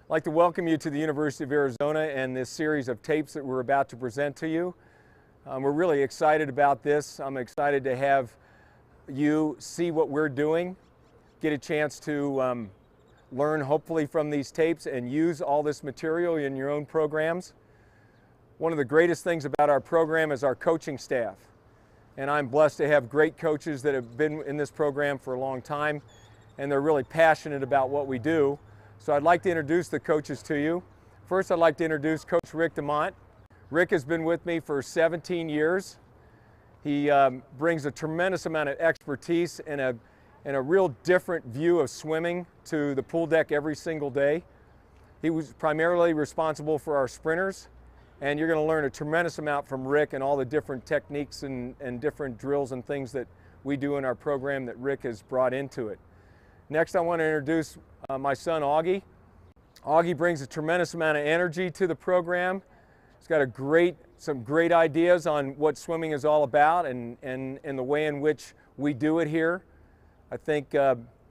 I'd like to welcome you to the University of Arizona and this series of tapes that we're about to present to you. We're really excited about this. I'm excited to have you see what we're doing, get a chance to learn hopefully from these tapes and use all this material in your own programs. One of the greatest things about our program is our coaching staff. And I'm blessed to have great coaches that have been in this program for a long time, and they're really passionate about what we do. So I'd like to introduce the coaches to you. First, I'd like to introduce Coach Rick DeMont. Rick has been with me for 17 years. He brings a tremendous amount of expertise and a real different view of swimming to the pool deck every single day. He was primarily responsible for our sprinters, and you're going to learn a tremendous amount from Rick and all the different techniques and different drills and things that we do in our program that Rick has brought into it. Next, I want to introduce my son, Augie. Augie brings a tremendous amount of energy to the program. He's got some great ideas on what swimming is all about and the way in which we do it here. I think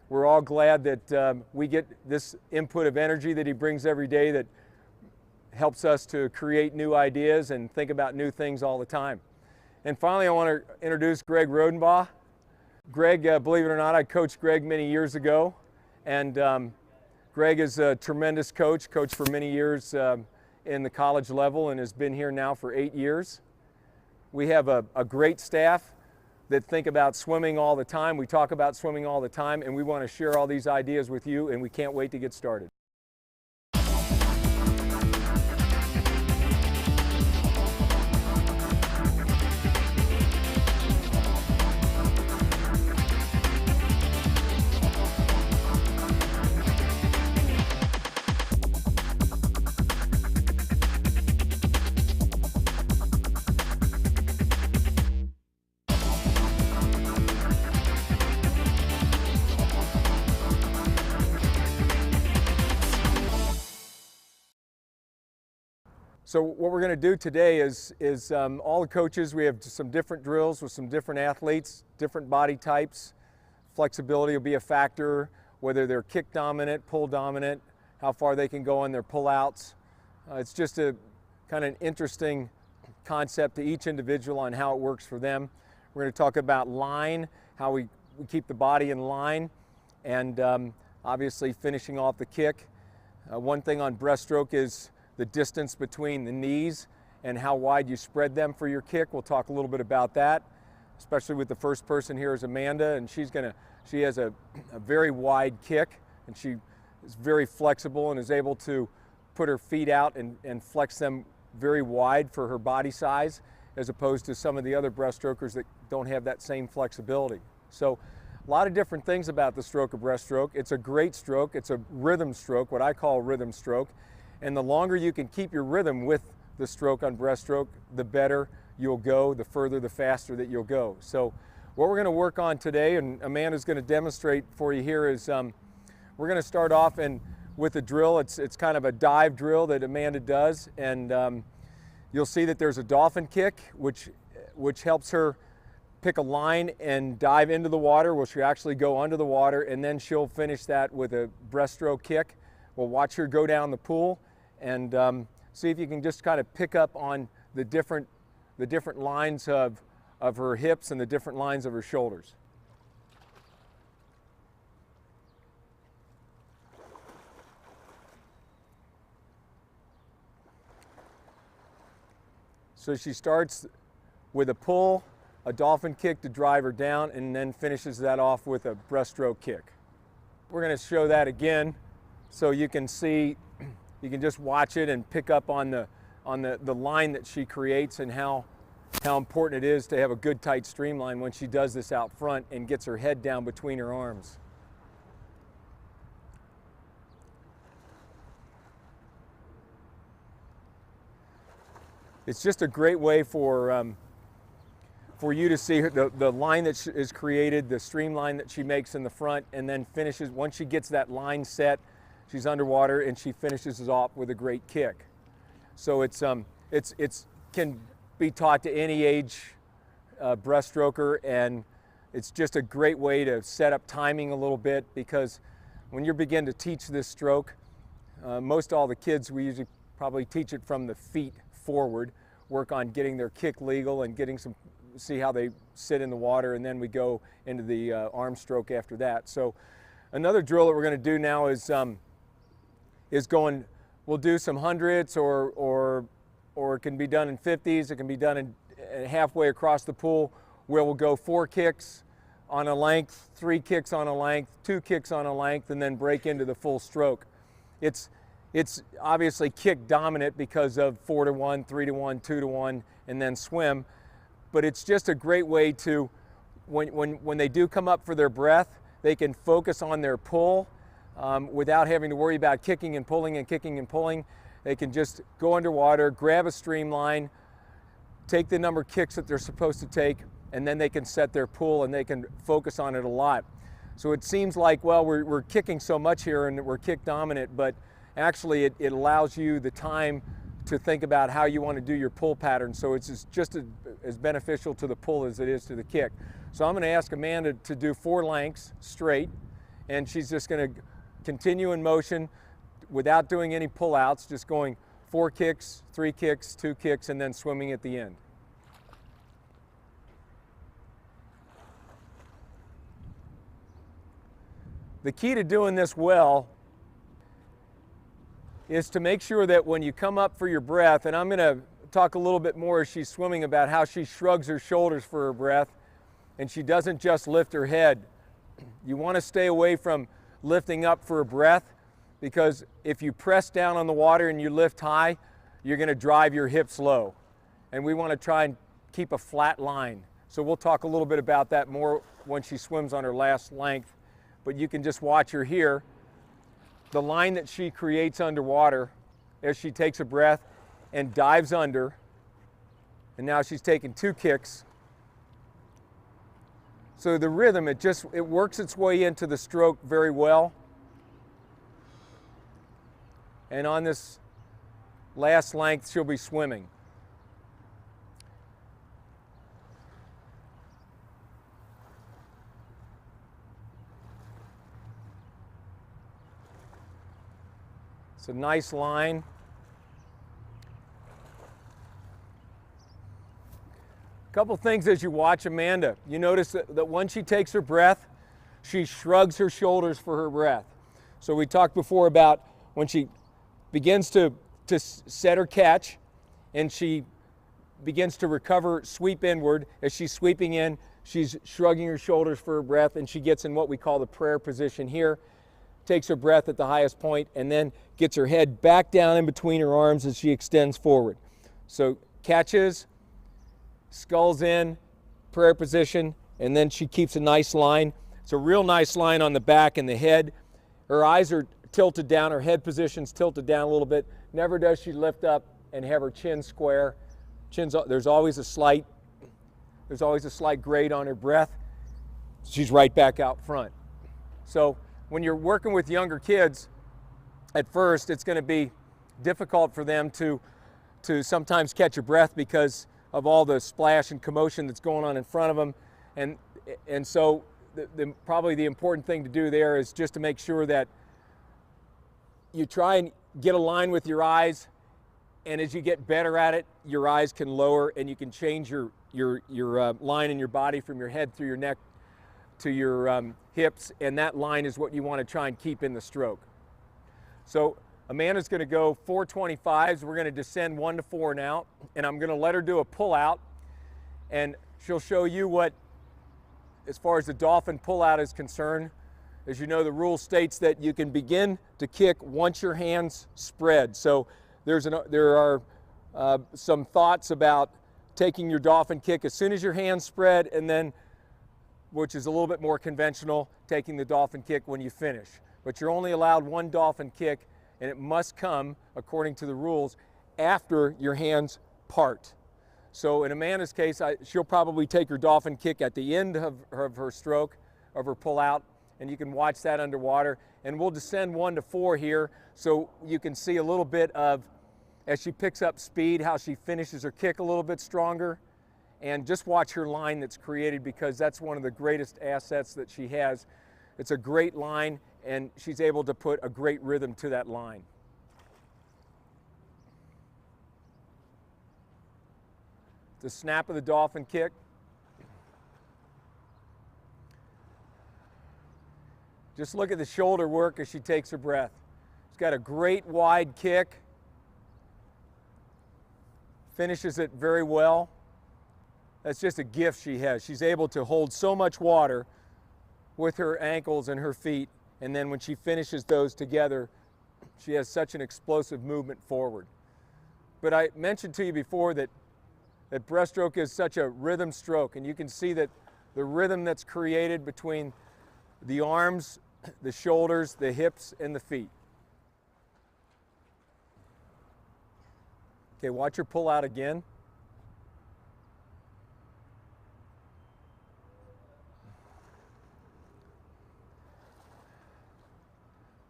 we're all glad that we get this input of energy that he brings every day that helps us to create new ideas and think about new things all the time. And finally, I want to introduce Greg Rodenbaugh. Greg, believe it or not, I coached Greg many years ago, and Greg is a tremendous coach for many years in the college level and has been here now for 8 years. We have a great staff that think about swimming all the time. We talk about swimming all the time, and we want to share all these ideas with you, and we can't wait to get started. So what we're going to do today is all the coaches, we have some different drills with some different athletes, different body types. Flexibility will be a factor, whether they're kick dominant, pull dominant, how far they can go on their pull-outs. It's just a kind of an interesting concept to each individual on how it works for them. We're going to talk about line, how we keep the body in line, and obviously finishing off the kick. One thing on breaststroke is the distance between the knees and how wide you spread them for your kick. We'll talk a little bit about that, especially with the first person here is Amanda, and she has a very wide kick, and she is very flexible and is able to put her feet out and flex them very wide for her body size, as opposed to some of the other breaststrokers that don't have that same flexibility. So a lot of different things about the stroke of breaststroke. It's a great stroke. It's a rhythm stroke, what I call rhythm stroke. And the longer you can keep your rhythm with the stroke on breaststroke, the better you'll go, the further, the faster that you'll go. So what we're going to work on today, and Amanda's going to demonstrate for you here, is we're going to start off with a drill. It's kind of a dive drill that Amanda does, and you'll see that there's a dolphin kick, which helps her pick a line and dive into the water, where she'll actually go under the water, and then she'll finish that with a breaststroke kick. We'll watch her go down the pool and see if you can just kind of pick up on the different lines of her hips and the different lines of her shoulders. So she starts with a pull, a dolphin kick to drive her down, and then finishes that off with a breaststroke kick. We're going to show that again so you can see. You can just watch it and pick up on the line that she creates and how important it is to have a good tight streamline when she does this out front and gets her head down between her arms. It's just a great way for you to see the line that is created, the streamline that she makes in the front, and then finishes. Once she gets that line set, she's underwater and she finishes it off with a great kick. So it's can be taught to any age breaststroker, and it's just a great way to set up timing a little bit, because when you begin to teach this stroke, Most all the kids, we usually probably teach it from the feet forward, work on getting their kick legal and getting some, see how they sit in the water, and then we go into the arm stroke after that. So another drill that we're going to do now is going, we'll do some hundreds or it can be done in 50s, it can be done in halfway across the pool, where we'll go 4 kicks on a length, 3 kicks on a length, 2 kicks on a length, and then break into the full stroke. It's obviously kick dominant because of 4 to 1, 3 to 1, 2 to 1, and then swim. But it's just a great way to, when they do come up for their breath, they can focus on their pull without having to worry about kicking and pulling and kicking and pulling. They can just go underwater, grab a streamline, take the number of kicks that they're supposed to take, and then they can set their pull and they can focus on it a lot. So it seems like, well, we're kicking so much here and we're kick dominant, but actually it allows you the time to think about how you want to do your pull pattern. So it's just as beneficial to the pull as it is to the kick. So I'm going to ask Amanda to do 4 lengths straight, and she's just going to continue in motion without doing any pull-outs, just going 4 kicks, 3 kicks, 2 kicks, and then swimming at the end. The key to doing this well is to make sure that when you come up for your breath, and I'm going to talk a little bit more as she's swimming about how she shrugs her shoulders for her breath, and she doesn't just lift her head. You want to stay away from lifting up for a breath, because if you press down on the water and you lift high, you're going to drive your hips low. And we want to try and keep a flat line. So we'll talk a little bit about that more when she swims on her last length. But you can just watch her here. The line that she creates underwater as she takes a breath and dives under. And now she's taking 2 kicks. So the rhythm, it works its way into the stroke very well. And on this last length, she'll be swimming. It's a nice line. A couple things as you watch Amanda. You notice that when she takes her breath, she shrugs her shoulders for her breath. So we talked before about when she begins to set her catch and she begins to recover, sweep inward. As she's sweeping in, she's shrugging her shoulders for her breath, and she gets in what we call the prayer position here, takes her breath at the highest point, and then gets her head back down in between her arms as she extends forward. So catches, sculls in, prayer position, and then she keeps a nice line. It's a real nice line on the back and the head. Her eyes are tilted down, her head position's tilted down a little bit. Never does she lift up and have her chin square. There's always a slight grade on her breath. She's right back out front. So when you're working with younger kids, at first it's going to be difficult for them to sometimes catch a breath because of all the splash and commotion that's going on in front of them. And so probably the important thing to do there is just to make sure that you try and get a line with your eyes, and as you get better at it, your eyes can lower and you can change your line in your body from your head through your neck to your hips, and that line is what you want to try and keep in the stroke. So Amanda's going to go 425s. We're going to descend 1 to 4 now, and I'm going to let her do a pull out, and she'll show you what, as far as the dolphin pull out is concerned. As you know, the rule states that you can begin to kick once your hands spread. So there are some thoughts about taking your dolphin kick as soon as your hands spread, and then, which is a little bit more conventional, taking the dolphin kick when you finish. But you're only allowed 1 dolphin kick, and it must come, according to the rules, after your hands part. So in Amanda's case, she'll probably take her dolphin kick at the end of her stroke, of her pull out, and you can watch that underwater. And we'll descend 1 to 4 here, so you can see a little bit of, as she picks up speed, how she finishes her kick a little bit stronger. And just watch her line that's created, because that's one of the greatest assets that she has. It's a great line, and she's able to put a great rhythm to that line. The snap of the dolphin kick. Just look at the shoulder work as she takes her breath. She's got a great wide kick. Finishes it very well. That's just a gift she has. She's able to hold so much water with her ankles and her feet, and then when she finishes those together, she has such an explosive movement forward. But I mentioned to you before that breaststroke is such a rhythm stroke, and you can see that the rhythm that's created between the arms, the shoulders, the hips, and the feet. Okay, watch her pull out again.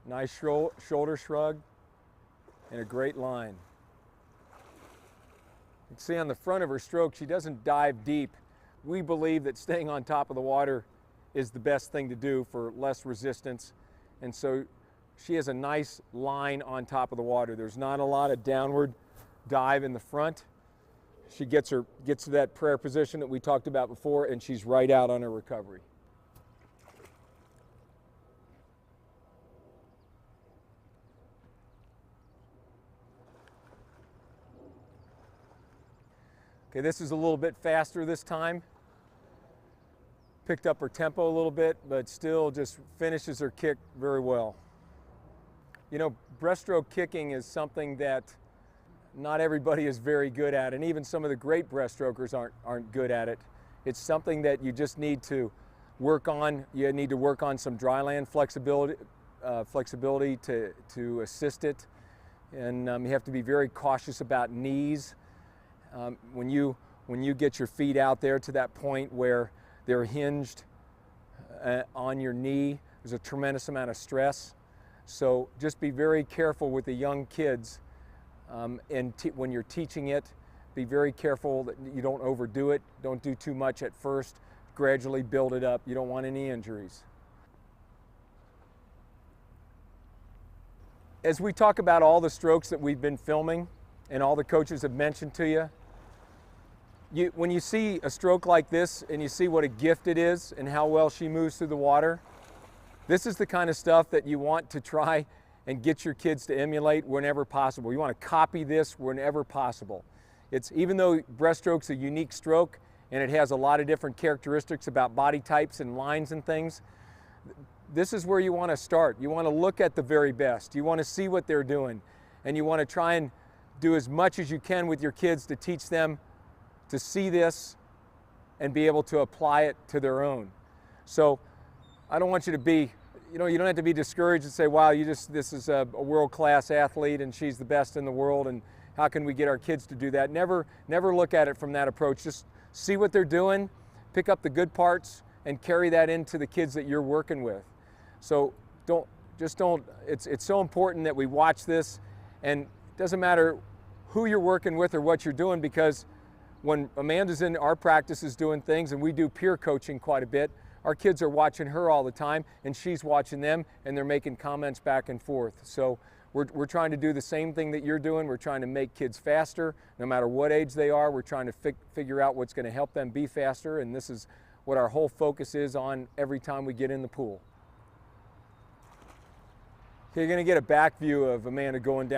Nice shoulder shrug and a great line. You can see on the front of her stroke, she doesn't dive deep. We believe that staying on top of the water is the best thing to do for less resistance. And so she has a nice line on top of the water. There's not a lot of downward dive in the front. She gets to that prayer position that we talked about before, and she's right out on her recovery. Okay, this is a little bit faster this time. Picked up her tempo a little bit, but still just finishes her kick very well. You know, breaststroke kicking is something that not everybody is very good at, and even some of the great breaststrokers aren't good at it. It's something that you just need to work on. You need to work on some dryland flexibility, to assist it, and you have to be very cautious about knees. When you get your feet out there to that point where they're hinged on your knee, there's a tremendous amount of stress. So just be very careful with the young kids, and when you're teaching it, be very careful that you don't overdo it. Don't do too much at first. Gradually build it up. You don't want any injuries. As we talk about all the strokes that we've been filming and all the coaches have mentioned to you, when you see a stroke like this and you see what a gift it is and how well she moves through the water, this is the kind of stuff that you want to try and get your kids to emulate whenever possible. You want to copy this whenever possible. Even though breaststroke's a unique stroke and it has a lot of different characteristics about body types and lines and things, this is where you want to start. You want to look at the very best. You want to see what they're doing, and you want to try and do as much as you can with your kids to teach them to see this and be able to apply it to their own. So I don't want you to be, you don't have to be discouraged and say, wow, this is a world-class athlete and she's the best in the world, and how can we get our kids to do that? Never look at it from that approach. Just see what they're doing, pick up the good parts, and carry that into the kids that you're working with. So it's so important that we watch this, and it doesn't matter who you're working with or what you're doing, because when Amanda's in our practices doing things, and we do peer coaching quite a bit, our kids are watching her all the time, and she's watching them, and they're making comments back and forth. So we're trying to do the same thing that you're doing. We're trying to make kids faster, no matter what age they are. We're trying to figure out what's going to help them be faster, and this is what our whole focus is on every time we get in the pool. Okay, you're going to get a back view of Amanda going down.